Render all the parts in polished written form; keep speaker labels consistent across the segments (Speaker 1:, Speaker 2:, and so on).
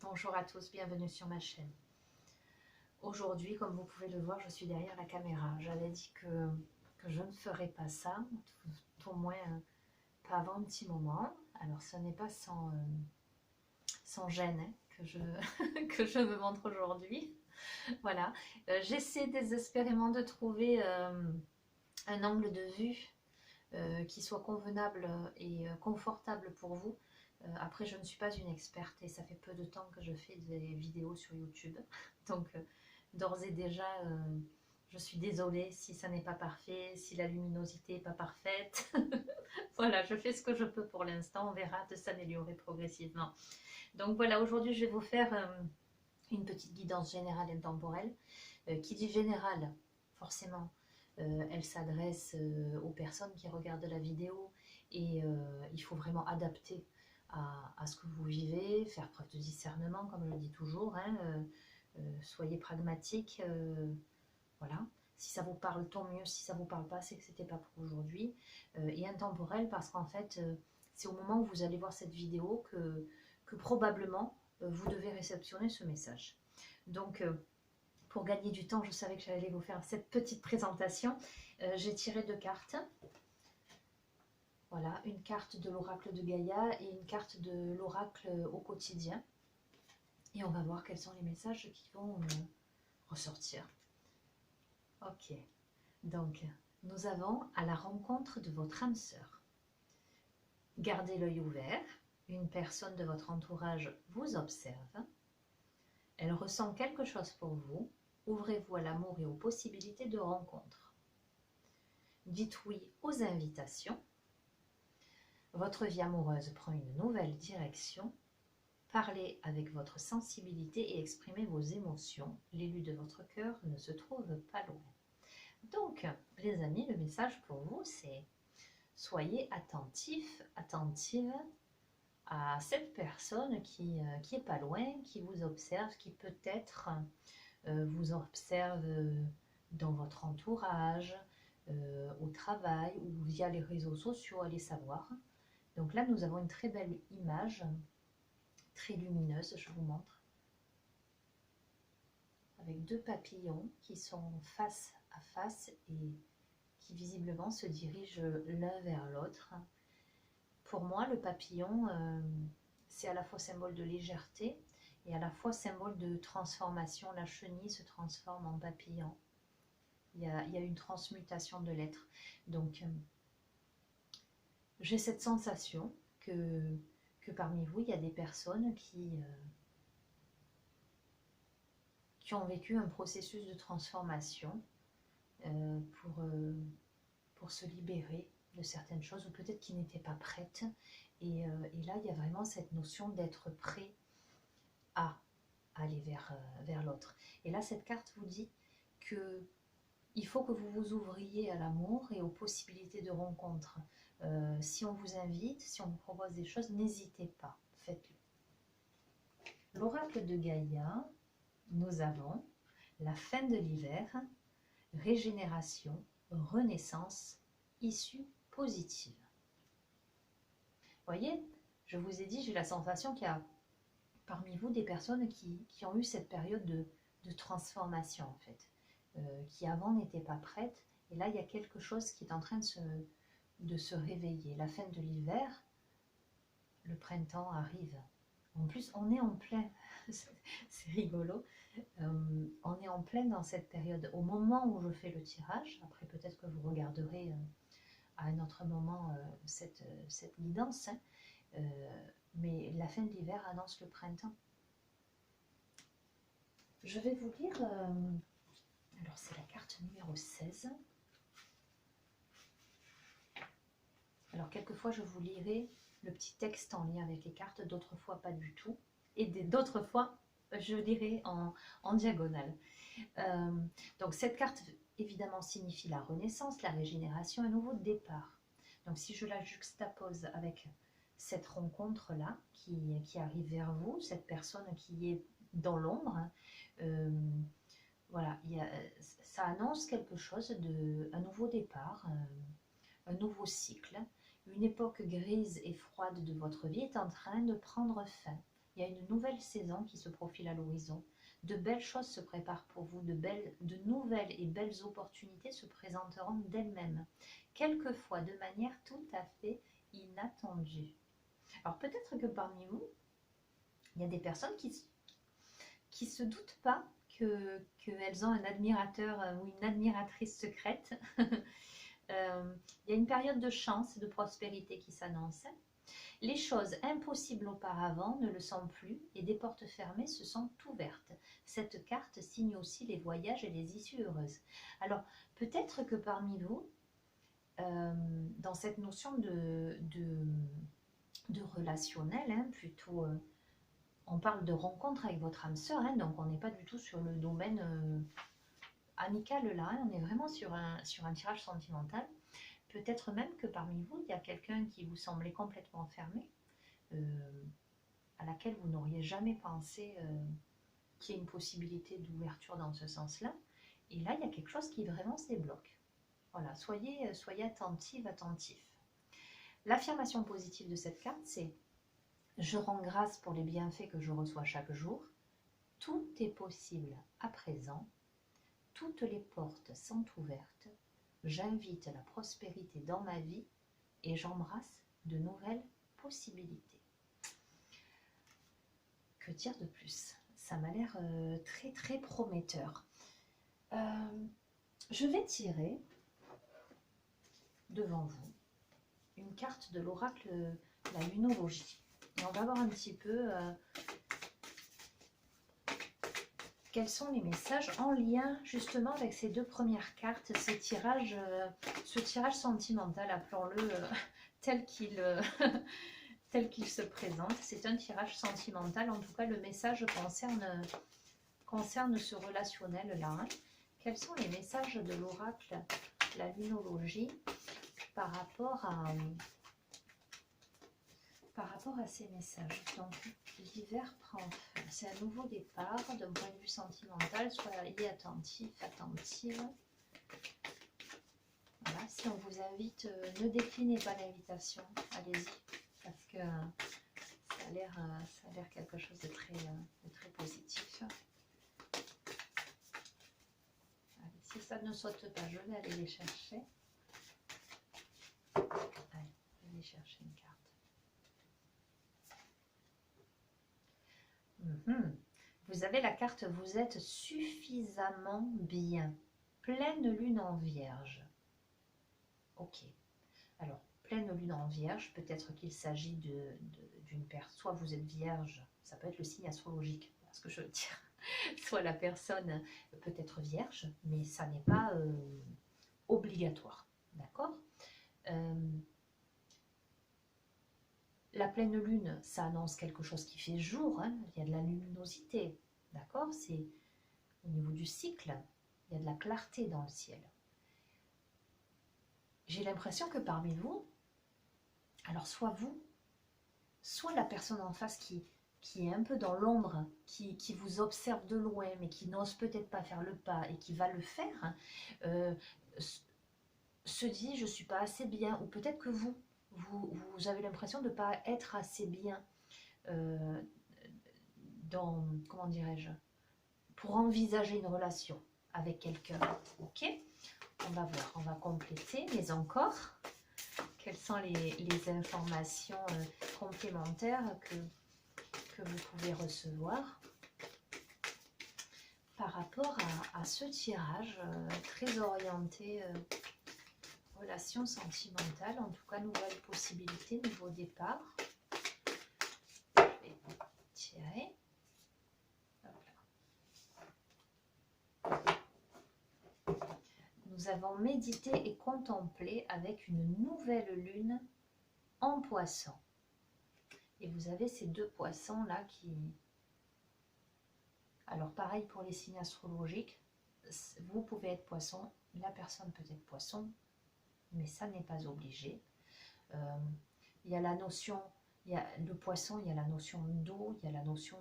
Speaker 1: Bonjour à tous, bienvenue sur ma chaîne. Aujourd'hui, comme vous pouvez le voir, je suis derrière la caméra. J'avais dit que je ne ferais pas ça, tout au moins pas avant un petit moment. Alors ce n'est pas sans gêne hein, que je me montre aujourd'hui. Voilà, j'essaie désespérément de trouver un angle de vue qui soit convenable et confortable pour vous. Après, je ne suis pas une experte et ça fait peu de temps que je fais des vidéos sur YouTube. Donc, d'ores et déjà, je suis désolée si ça n'est pas parfait, si la luminosité n'est pas parfaite. Voilà, je fais ce que je peux pour l'instant. On verra de s'améliorer progressivement. Donc voilà, aujourd'hui, je vais vous faire une petite guidance générale et temporelle. Qui dit générale, forcément, elle s'adresse aux personnes qui regardent la vidéo et il faut vraiment adapter à ce que vous vivez, faire preuve de discernement, comme je le dis toujours, hein, soyez pragmatique, voilà. Si ça vous parle, tant mieux. Si ça ne vous parle pas, c'est que ce n'était pas pour aujourd'hui. Et intemporel, parce qu'en fait, c'est au moment où vous allez voir cette vidéo que probablement vous devez réceptionner ce message. Donc, pour gagner du temps, je savais que j'allais vous faire cette petite présentation. J'ai tiré deux cartes. Voilà, une carte de l'oracle de Gaïa et une carte de l'oracle au quotidien. Et on va voir quels sont les messages qui vont ressortir. Ok, donc nous avons à la rencontre de votre âme sœur. Gardez l'œil ouvert, une personne de votre entourage vous observe. Elle ressent quelque chose pour vous. Ouvrez-vous à l'amour et aux possibilités de rencontre. Dites oui aux invitations. Votre vie amoureuse prend une nouvelle direction. Parlez avec votre sensibilité et exprimez vos émotions. L'élu de votre cœur ne se trouve pas loin. Donc, les amis, le message pour vous, c'est soyez attentifs, attentives à cette personne qui est pas loin, qui vous observe, qui peut-être vous observe dans votre entourage, au travail ou via les réseaux sociaux, allez savoir. Donc là, nous avons une très belle image, très lumineuse, je vous montre, avec deux papillons qui sont face à face et qui visiblement se dirigent l'un vers l'autre. Pour moi, le papillon, c'est à la fois symbole de légèreté et à la fois symbole de transformation. La chenille se transforme en papillon. Il y a une transmutation de l'être. Donc, j'ai cette sensation que parmi vous, il y a des personnes qui ont vécu un processus de transformation pour se libérer de certaines choses ou peut-être qui n'étaient pas prêtes. Et là, il y a vraiment cette notion d'être prêt à aller vers l'autre. Et là, cette carte vous dit que il faut que vous vous ouvriez à l'amour et aux possibilités de rencontre. Si on vous invite, si on vous propose des choses, n'hésitez pas, faites-le. L'oracle de Gaïa, nous avons la fin de l'hiver, régénération, renaissance, issue positive. Vous voyez, je vous ai dit, j'ai la sensation qu'il y a parmi vous des personnes qui ont eu cette période de transformation en fait, qui avant n'étaient pas prêtes. Et là, il y a quelque chose qui est en train de se réveiller. La fin de l'hiver, le printemps arrive. En plus, on est en plein, c'est rigolo, on est en plein dans cette période. Au moment où je fais le tirage, après peut-être que vous regarderez à un autre moment cette guidance, hein, mais la fin de l'hiver annonce le printemps. Je vais vous lire, alors c'est la carte numéro 16. Alors quelquefois je vous lirai le petit texte en lien avec les cartes, d'autres fois pas du tout. Et d'autres fois je lirai en diagonale. Donc cette carte évidemment signifie la renaissance, la régénération, un nouveau départ. Donc si je la juxtapose avec cette rencontre-là qui arrive vers vous, cette personne qui est dans l'ombre, voilà, ça annonce quelque chose un nouveau départ, un nouveau cycle. Une époque grise et froide de votre vie est en train de prendre fin Il y a une nouvelle saison qui se profile à l'horizon. De belles choses se préparent pour vous, de nouvelles et belles opportunités se présenteront d'elles-mêmes, quelquefois de manière tout à fait inattendue. Alors peut-être que parmi vous, il y a des personnes qui se doutent pas qu'elles ont un admirateur ou une admiratrice secrète. Il y a une période de chance et de prospérité qui s'annonce. Les choses impossibles auparavant ne le sont plus et des portes fermées se sont ouvertes. Cette carte signe aussi les voyages et les issues heureuses. Alors, peut-être que parmi vous, dans cette notion de relationnel, hein, plutôt, on parle de rencontre avec votre âme sœur, hein, donc on n'est pas du tout sur le domaine amical là, hein, on est vraiment sur un tirage sentimental. Peut-être même que parmi vous, il y a quelqu'un qui vous semblait complètement fermé, à laquelle vous n'auriez jamais pensé qu'il y ait une possibilité d'ouverture dans ce sens-là. Et là, il y a quelque chose qui vraiment se débloque. Voilà, soyez attentive, attentif. L'affirmation positive de cette carte, c'est « Je rends grâce pour les bienfaits que je reçois chaque jour. Tout est possible à présent. Toutes les portes sont ouvertes. J'invite la prospérité dans ma vie et j'embrasse de nouvelles possibilités. » Que dire de plus? Ça m'a l'air très très prometteur. Je vais tirer devant vous une carte de l'oracle, la lunologie. Et on va voir un petit peu quels sont les messages en lien justement avec ces deux premières cartes, ce tirage sentimental, appelons-le tel qu'il se présente. C'est un tirage sentimental, en tout cas le message concerne ce relationnel-là. Hein. Quels sont les messages de l'oracle, la lunologie, par rapport à ces messages? Donc, l'hiver prend fin. C'est un nouveau départ d'un point de vue sentimental. Soyez attentif, attentive. Voilà, si on vous invite, ne déclinez pas l'invitation. Allez-y, parce que ça a l'air quelque chose de très positif. Allez, si ça ne saute pas, je vais aller les chercher. Allez, je vais chercher une carte. Vous avez la carte « Vous êtes suffisamment bien ». Pleine lune en vierge. Ok. Alors, pleine lune en vierge, peut-être qu'il s'agit d'une personne. Soit vous êtes vierge, ça peut être le signe astrologique, ce que je veux dire. Soit la personne peut être vierge, mais ça n'est pas obligatoire. D'accord ? La pleine lune, ça annonce quelque chose qui fait jour, hein. Il y a de la luminosité, d'accord? C'est au niveau du cycle, il y a de la clarté dans le ciel. J'ai l'impression que parmi vous, alors soit vous, soit la personne en face qui est un peu dans l'ombre, qui vous observe de loin, mais qui n'ose peut-être pas faire le pas et qui va le faire, se dit « je ne suis pas assez bien », ou peut-être que vous avez l'impression de ne pas être assez bien comment dirais-je, pour envisager une relation avec quelqu'un. Ok, on va voir, on va compléter, mais encore, quelles sont les informations complémentaires que vous pouvez recevoir par rapport à ce tirage très orienté relation sentimentale, en tout cas nouvelle possibilité, nouveau départ. Je vais tirer. Nous avons médité et contemplé avec une nouvelle lune en poisson. Et vous avez ces deux poissons là qui... Alors pareil pour les signes astrologiques, vous pouvez être poisson, la personne peut être poisson, mais ça n'est pas obligé. Il y a la notion, le poisson, il y a la notion d'eau, il y a la notion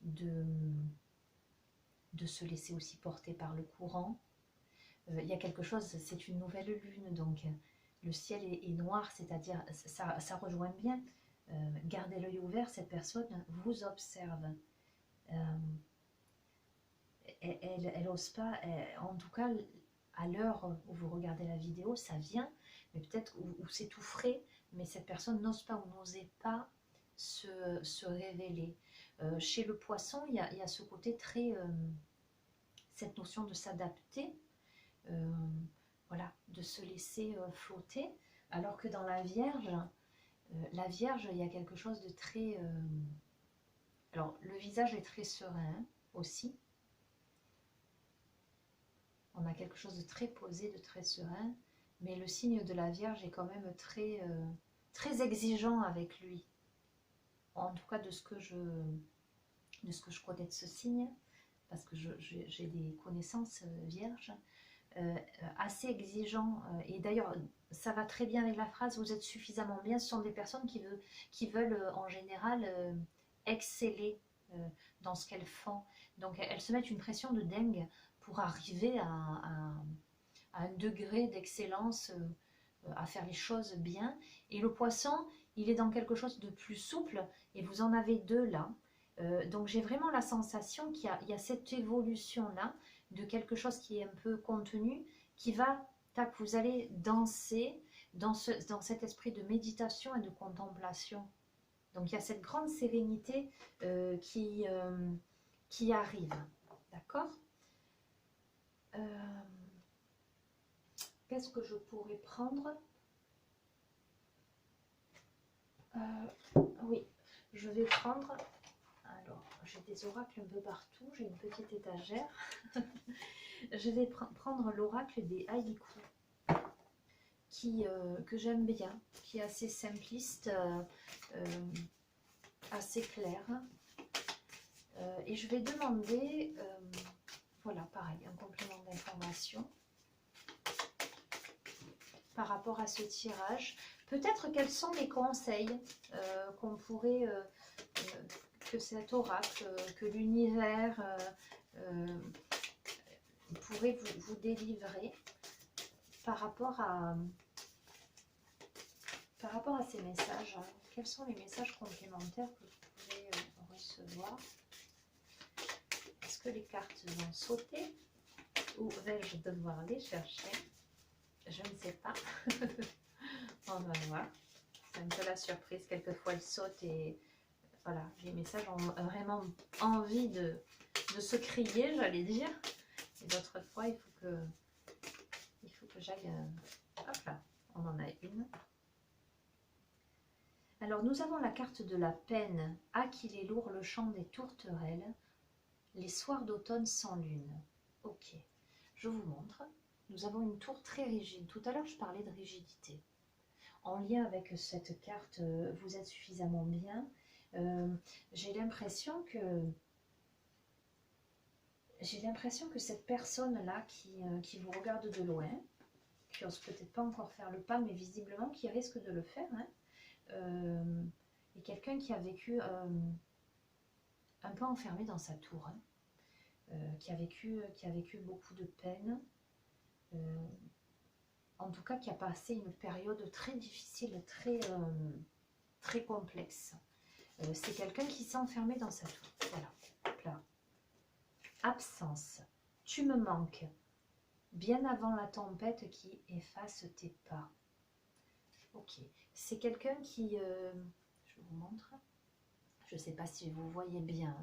Speaker 1: de se laisser aussi porter par le courant. Il y a quelque chose, c'est une nouvelle lune, donc le ciel est noir, c'est-à-dire, ça rejoint bien Gardez l'œil ouvert, cette personne vous observe. Elle n'ose pas, en tout cas, à l'heure où vous regardez la vidéo, ça vient, mais peut-être où c'est tout frais, mais cette personne n'ose pas ou n'osait pas se révéler. Chez le poisson, il y a ce côté très, cette notion de s'adapter, voilà, de se laisser flotter, alors que dans la Vierge, il y a quelque chose de très... alors, le visage est très serein aussi. On a quelque chose de très posé, de très serein, mais le signe de la Vierge est quand même très, très exigeant avec lui. En tout cas, de ce que je connais de ce signe, parce que j'ai des connaissances vierges, assez exigeant. Et d'ailleurs, ça va très bien avec la phrase « vous êtes suffisamment bien ». Ce sont des personnes qui veulent en général exceller dans ce qu'elles font. Donc elles se mettent une pression de dingue pour arriver à un degré d'excellence, à faire les choses bien. Et le poisson, il est dans quelque chose de plus souple, et vous en avez deux là. Donc j'ai vraiment la sensation qu'il y a cette évolution-là, de quelque chose qui est un peu contenu, qui va, tac, vous allez danser dans cet esprit de méditation et de contemplation. Donc il y a cette grande sérénité qui arrive. D'accord ? Qu'est-ce que je pourrais prendre ? Oui, je vais prendre... Alors, j'ai des oracles un peu partout, j'ai une petite étagère. Je vais prendre l'oracle des haïkus, que j'aime bien, qui est assez simpliste, assez clair. Et je vais demander, voilà, pareil, un complément d'information par rapport à ce tirage. Peut-être quels sont les conseils qu'on pourrait, que cet oracle, que l'univers pourrait vous délivrer par rapport à ces messages. Quels sont les messages complémentaires que vous pouvez recevoir? Est-ce que les cartes vont sauter ou vais-je devoir les chercher? Je ne sais pas. On va voir. C'est un peu la surprise. Quelquefois, elles sautent et voilà, les messages ont vraiment envie de se crier, j'allais dire. Et d'autres fois, il faut que j'aille... hop là, on en a une. Alors, nous avons la carte de la peine. Ah, qu'il est lourd le chant des tourterelles. Les soirs d'automne sans lune. Ok, je vous montre. Nous avons une tour très rigide. Tout à l'heure, je parlais de rigidité. En lien avec cette carte, vous êtes suffisamment bien. J'ai l'impression que cette personne-là qui vous regarde de loin, qui n'ose peut-être pas encore faire le pas, mais visiblement qui risque de le faire, hein, est quelqu'un qui a vécu un peu enfermé dans sa tour, hein, qui a vécu beaucoup de peine, en tout cas qui a passé une période très difficile, très complexe. C'est quelqu'un qui s'est enfermé dans sa tour. Voilà, hop là. Absence. Tu me manques. Bien avant la tempête qui efface tes pas. Ok. C'est quelqu'un qui... je vous montre. Je ne sais pas si vous voyez bien.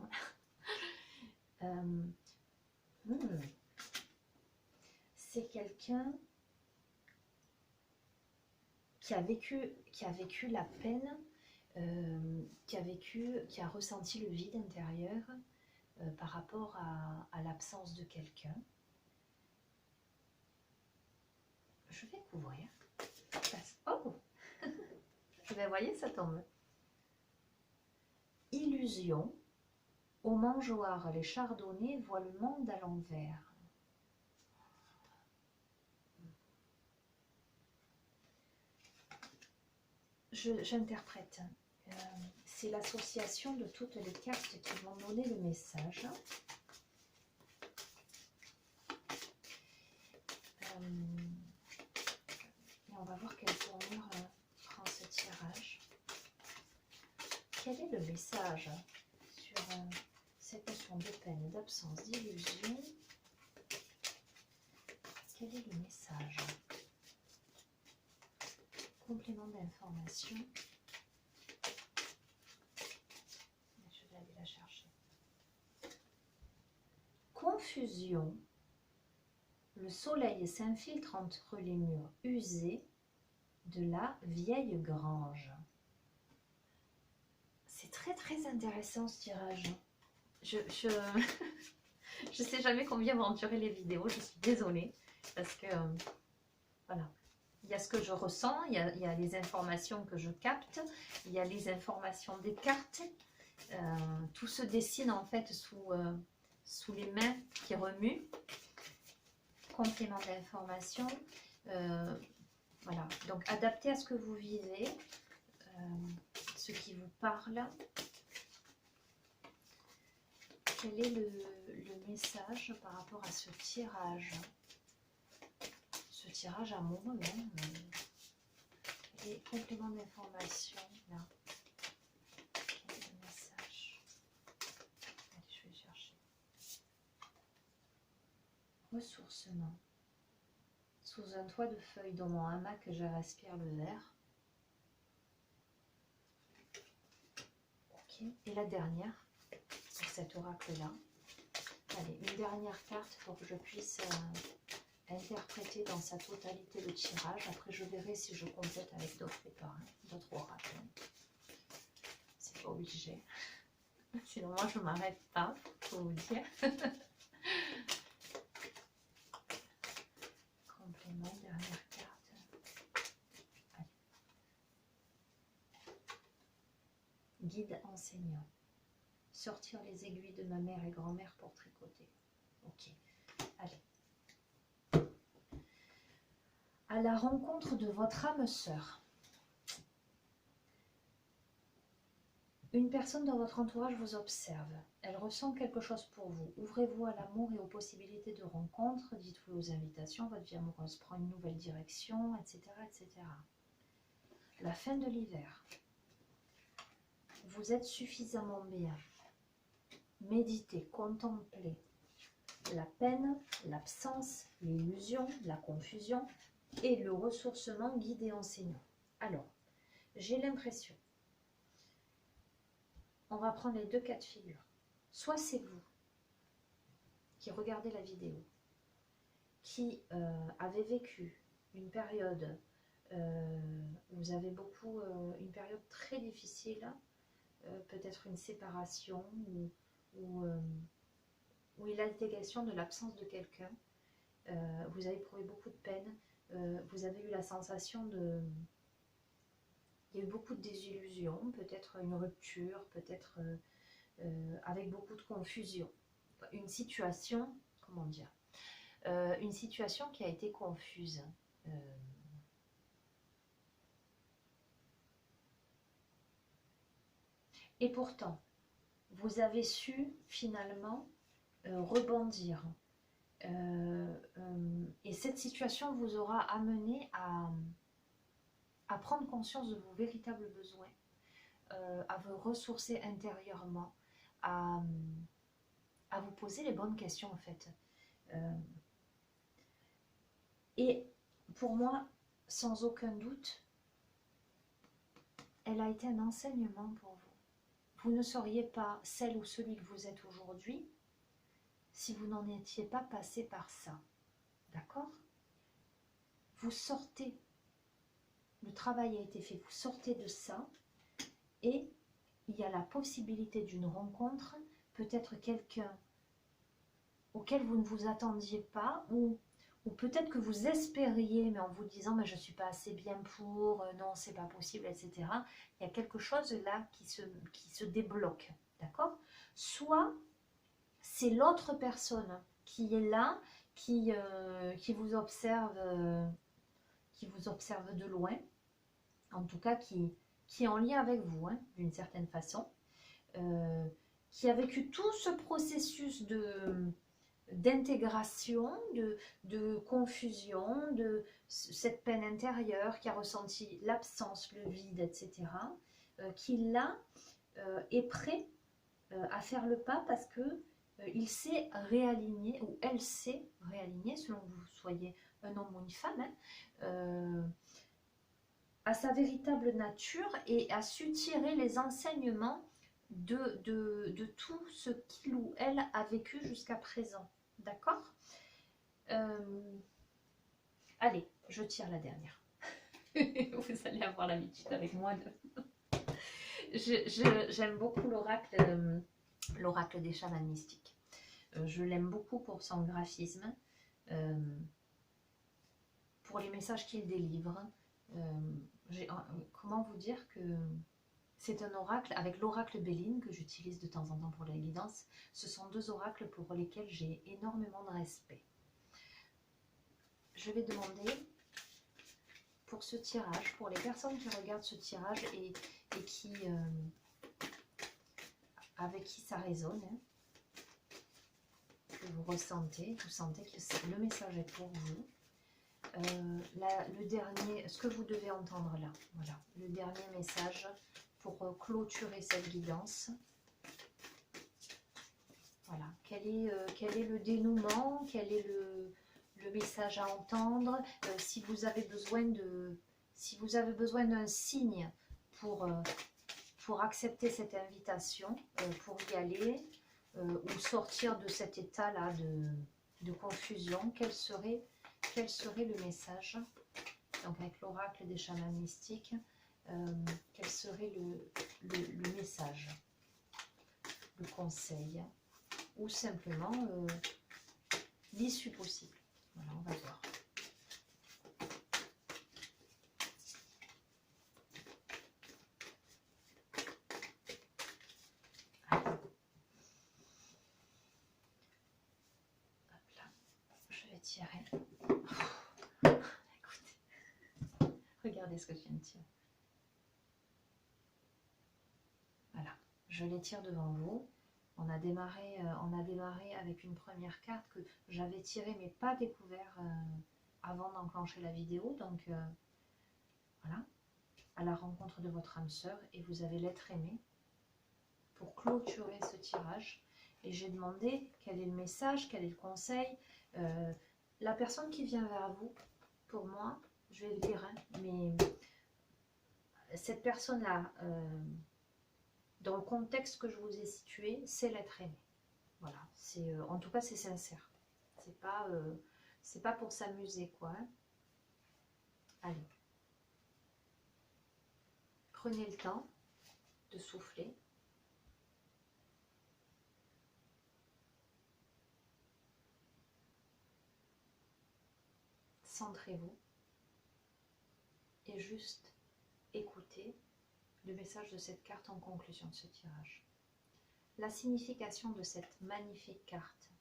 Speaker 1: C'est quelqu'un qui a vécu la peine, qui a ressenti le vide intérieur par rapport à l'absence de quelqu'un. Je vais couvrir. Oh, vous voyez, ça tombe. Illusion. Au mangeoire, les chardonnays voient le monde à l'envers. J'interprète. C'est l'association de toutes les cartes qui vont donner le message. Et on va voir quelle tournure prend ce tirage. quel est le message sur cette notion de peine, d'absence, d'illusion? Quel est le message? Complément d'information. Je vais aller la chercher. Confusion. Le soleil s'infiltre entre les murs usés de la vieille grange. C'est très très intéressant ce tirage. Je sais jamais combien vont durer les vidéos, je suis désolée. Parce que, voilà, il y a ce que je ressens, il y a les informations que je capte, il y a les informations des cartes. Tout se dessine en fait sous les mains qui remuent. Complément d'information. Voilà, donc adapté à ce que vous vivez, ce qui vous parle. Quel est le message par rapport à ce tirage? Ce tirage amoureux, et complément d'information, là. Quel est le message? Allez, je vais le chercher. Ressourcement. Sous un toit de feuilles dans mon hamac, je respire le verre. Ok, et la dernière, pour cet oracle-là. Allez, une dernière carte pour que je puisse interpréter dans sa totalité le tirage. Après, je verrai si je complète avec d'autres oracles. C'est pas obligé. Sinon, moi, je ne m'arrête pas, pour vous dire. Complément, dernière carte. Allez. Guide enseignant. Sortir les aiguilles de ma mère et grand-mère pour tricoter. Ok. Allez. À la rencontre de votre âme sœur. Une personne dans votre entourage vous observe. Elle ressent quelque chose pour vous. Ouvrez-vous à l'amour et aux possibilités de rencontre. Dites-vous aux invitations. Votre vie amoureuse prend une nouvelle direction, etc., etc. La fin de l'hiver. Vous êtes suffisamment bien. Méditez, contemplez la peine, l'absence, l'illusion, la confusion et le ressourcement guide et enseignant. Alors, j'ai l'impression, on va prendre les deux cas de figure. Soit c'est vous qui regardez la vidéo, qui avez vécu une période, vous avez beaucoup, une période très difficile, peut-être une séparation où il a été question de l'absence de quelqu'un. Vous avez éprouvé beaucoup de peine, vous avez eu la sensation de... Il y a eu beaucoup de désillusions, peut-être une rupture, peut-être avec beaucoup de confusion. Une situation, comment dire, une situation qui a été confuse. Et pourtant, vous avez su finalement rebondir. Et cette situation vous aura amené à prendre conscience de vos véritables besoins, à vous ressourcer intérieurement, à vous poser les bonnes questions en fait. Et pour moi, sans aucun doute, elle a été un enseignement pour vous. Vous ne seriez pas celle ou celui que vous êtes aujourd'hui si vous n'en étiez pas passé par ça. D'accord? Vous sortez, le travail a été fait, vous sortez de ça et il y a la possibilité d'une rencontre, peut-être quelqu'un auquel vous ne vous attendiez pas ou peut-être que vous espériez, mais en vous disant mais je ne suis pas assez bien pour, non c'est pas possible, etc. Il y a quelque chose là qui se débloque, d'accord? Soit c'est l'autre personne qui est là, qui vous observe de loin, en tout cas qui est en lien avec vous, hein, d'une certaine façon, qui a vécu tout ce processus d'intégration, de confusion, de cette peine intérieure, qui a ressenti l'absence, le vide, etc., qui là est prêt à faire le pas parce que il s'est réaligné, ou elle s'est réalignée, selon que vous soyez un homme ou une femme, hein, à sa véritable nature et a su tirer les enseignements de tout ce qu'il ou elle a vécu jusqu'à présent. D'accord? Allez, je tire la dernière. Vous allez avoir l'habitude avec moi de... J'aime beaucoup l'oracle des chamans mystiques. Je l'aime beaucoup pour son graphisme, pour les messages qu'il délivre. Comment vous dire que c'est un oracle, avec l'oracle Béline que j'utilise de temps en temps pour la guidance. Ce sont deux oracles pour lesquels j'ai énormément de respect. Je vais demander pour ce tirage, pour les personnes qui regardent ce tirage et qui, avec qui ça résonne, hein, que vous sentez que le message est pour vous. Le dernier, ce que vous devez entendre là, voilà, le dernier message pour clôturer cette guidance. Voilà, quel est le dénouement, quel est le message à entendre, si vous avez besoin d'un signe pour accepter cette invitation, pour y aller, ou sortir de cet état-là de confusion, quel serait le message? Donc avec l'oracle des chamans mystiques, quel serait le message, le conseil, ou simplement l'issue possible. Voilà, on va voir. Hop là, je vais tirer. Écoutez, regardez ce que je viens de tirer. Voilà, je les tire devant vous. On a démarré avec une première carte que j'avais tirée mais pas découvert avant d'enclencher la vidéo. Donc voilà, à la rencontre de votre âme sœur, et vous avez l'être aimé pour clôturer ce tirage. Et j'ai demandé quel est le message, quel est le conseil. La personne qui vient vers vous, pour moi, je vais le dire, hein, mais cette personne-là, dans le contexte que je vous ai situé, c'est l'être aimé. Voilà, en tout cas c'est sincère. C'est pas pour s'amuser quoi. Hein. Allez. Prenez le temps de souffler. Centrez-vous et juste écoutez le message de cette carte en conclusion de ce tirage. La signification de cette magnifique carte.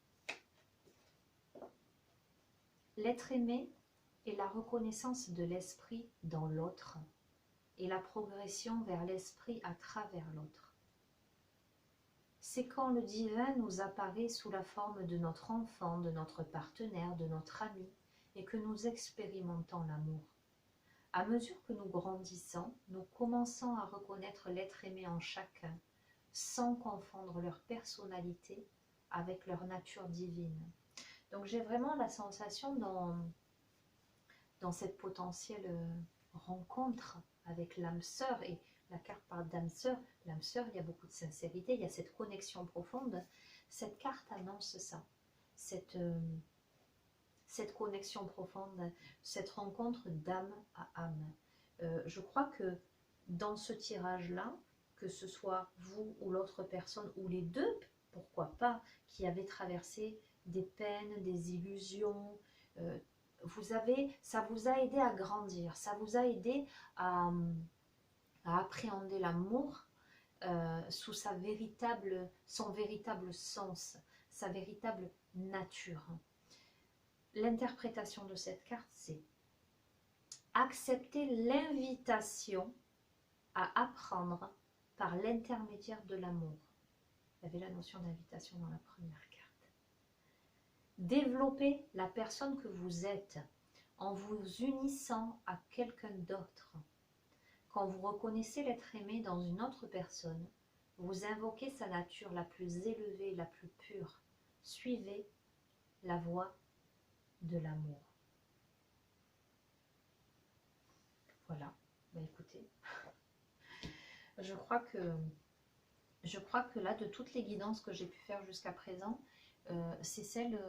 Speaker 1: L'être aimé est la reconnaissance de l'esprit dans l'autre et la progression vers l'esprit à travers l'autre. C'est quand le divin nous apparaît sous la forme de notre enfant, de notre partenaire, de notre ami, et que nous expérimentons l'amour. À mesure que nous grandissons, nous commençons à reconnaître l'être aimé en chacun, sans confondre leur personnalité avec leur nature divine. Donc j'ai vraiment la sensation dans cette potentielle rencontre avec l'âme sœur, et la carte parle d'âme sœur, l'âme sœur, il y a beaucoup de sincérité, il y a cette connexion profonde. Cette carte annonce ça, cette connexion profonde, cette rencontre d'âme à âme. Je crois que dans ce tirage-là, que ce soit vous ou l'autre personne, ou les deux, pourquoi pas, qui avez traversé des peines, des illusions, ça vous a aidé à grandir, ça vous a aidé à appréhender l'amour sous son véritable sens, sa véritable nature. L'interprétation de cette carte, c'est accepter l'invitation à apprendre par l'intermédiaire de l'amour. Il y avait la notion d'invitation dans la première carte. Développer la personne que vous êtes en vous unissant à quelqu'un d'autre. Quand vous reconnaissez l'être aimé dans une autre personne, Vous invoquez sa nature la plus élevée, la plus pure. Suivez la voie de l'amour. Voilà, bah écoutez, je crois que là, de toutes les guidances que j'ai pu faire jusqu'à présent, c'est celle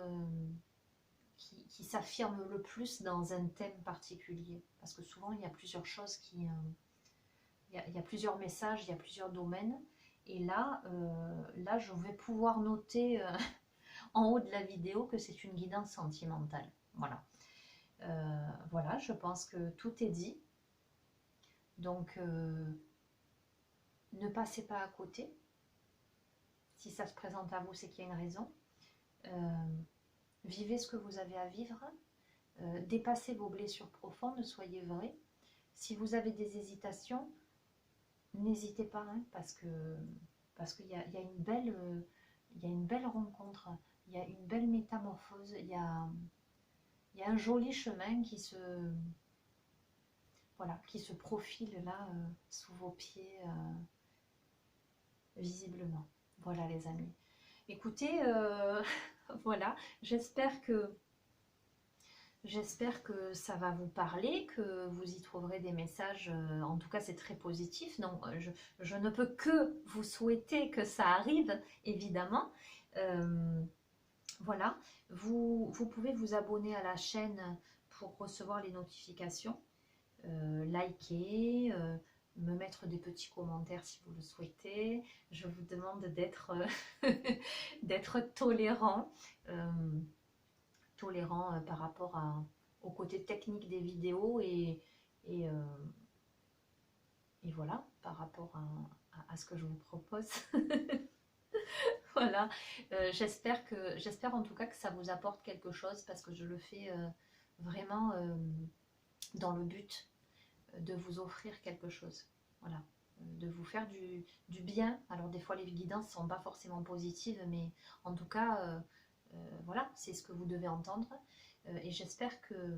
Speaker 1: qui s'affirme le plus dans un thème particulier. Parce que souvent, il y a plusieurs choses qui... il y a plusieurs messages, il y a plusieurs domaines. Et là, je vais pouvoir noter en haut de la vidéo que c'est une guidance sentimentale. Voilà. Voilà, je pense que tout est dit. Donc, ne passez pas à côté. Si ça se présente à vous, c'est qu'il y a une raison. Vivez ce que vous avez à vivre. Dépassez vos blessures profondes, soyez vrai. Si vous avez des hésitations, n'hésitez pas, hein, parce qu'il y a une belle rencontre, il y a une belle métamorphose, il y a un joli chemin qui se profile là sous vos pieds visiblement. Voilà les amis. Écoutez, voilà, j'espère que ça va vous parler, que vous y trouverez des messages, en tout cas c'est très positif, donc je ne peux que vous souhaiter que ça arrive, évidemment. Voilà, vous pouvez vous abonner à la chaîne pour recevoir les notifications, liker, me mettre des petits commentaires si vous le souhaitez. Je vous demande d'être d'être tolérant. Par rapport au côté technique des vidéos et voilà, par rapport à ce que je vous propose. Voilà, j'espère en tout cas que ça vous apporte quelque chose parce que je le fais vraiment dans le but de vous offrir quelque chose. Voilà, de vous faire du bien. Alors des fois les guidances ne sont pas forcément positives, mais en tout cas... voilà, c'est ce que vous devez entendre et j'espère que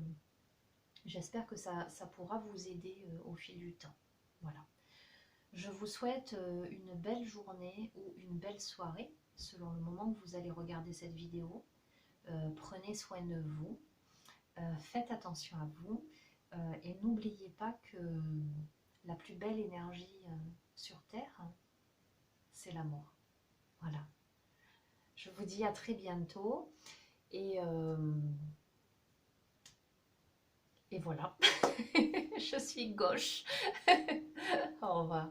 Speaker 1: ça pourra vous aider au fil du temps. Voilà. Je vous souhaite une belle journée ou une belle soirée selon le moment où vous allez regarder cette vidéo. Prenez soin de vous, faites attention à vous et n'oubliez pas que la plus belle énergie sur Terre, c'est l'amour. Voilà. Je vous dis à très bientôt et voilà, je suis gauche. Au revoir.